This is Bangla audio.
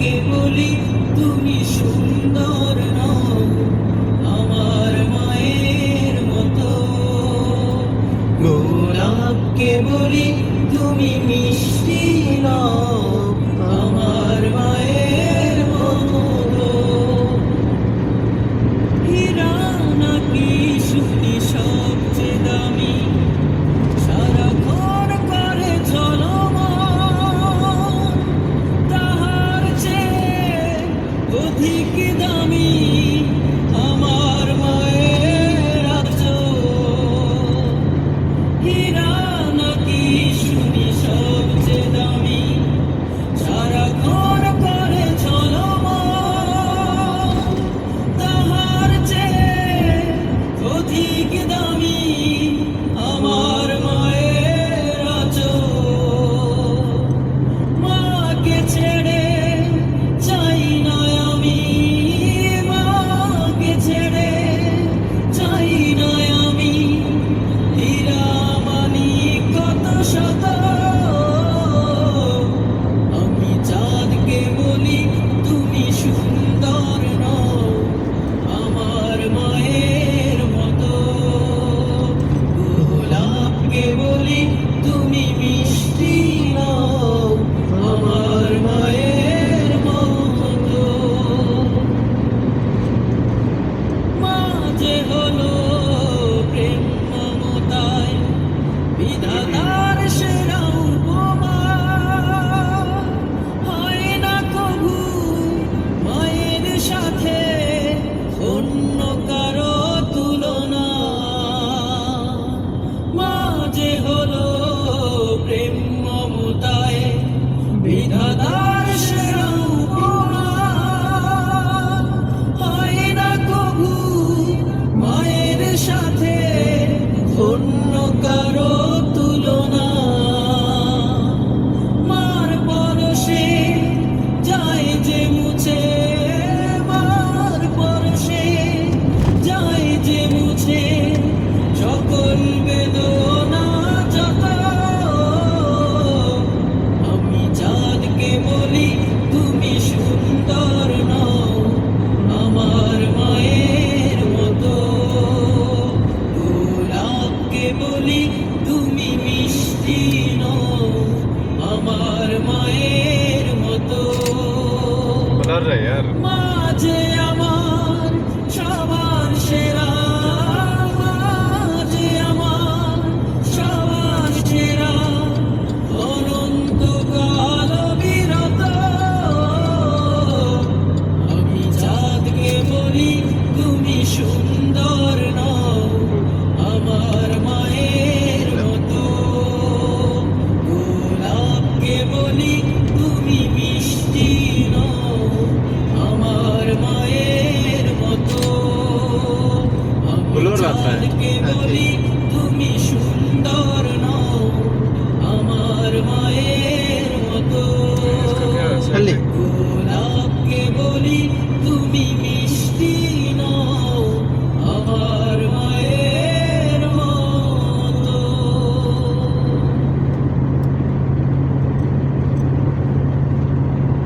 চাঁদকে বলি তুমি সুন্দর নও আমার মায়ের মতো, গোলাপকে বলি তুমি মিষ্টি নও আমার মায়ের মতো, হীরা নাকি শুনি সবচেয়ে দামি সারাক্ষণ করে ঝলমল, তাহার চেয়ে অধিক দামি আমার মায়ের আঁচল, হীরা নাকি শুনি সবচেয়ে দামি সারাক্ষণ করে ঝলমল, তাহার চেয়ে অধিক দামি আমার মায়ের আঁচল, মাকে ছেড়ে চাই না আমি, মাকে ছেড়ে চাই না আমি, হীরা মানিক কত শত, আমি চাঁদকে বলি তুমি সুন্দর নও আমার মায়ের মতো, গোলাপকে বলি তুমি মিষ্টি নও আমার মায়ের মতো, মা যে হলো প্রেম মমতায় বিধাতার সেরা উপমা, হয় না কভু মায়ের সাথে অন্য কারো তুলনা, মা যে হলো প্রেম মমতায় বিধাতার সেরা উপমা, হয় না কভু মায়ের সাথে অন্য কারো তুলনা, মার পরশে যায় যে মুছে, মার পরশে যায় যে মুছে সকল বেদনা যত, আমি চাঁদকে বলি তুমি সুন্দর নও আমার মায়ের মতো, গোলাপকে বলি তুমি মিষ্টি নও আমার মায়ের মতো, মা যে আমার সবার সেরা, মা যে আমার সবার সেরা, অনন্তকাল বিরত, আমি চাঁদকে বলি তুমি সুন্দর নও আমার মায়ের মতো, গোলাপকে বলি তুমি মিষ্টি নও আমার মায়ের মতো, আমি চাঁদকে বলি তুমি সুন্দর নও আমার মায়ের মতো।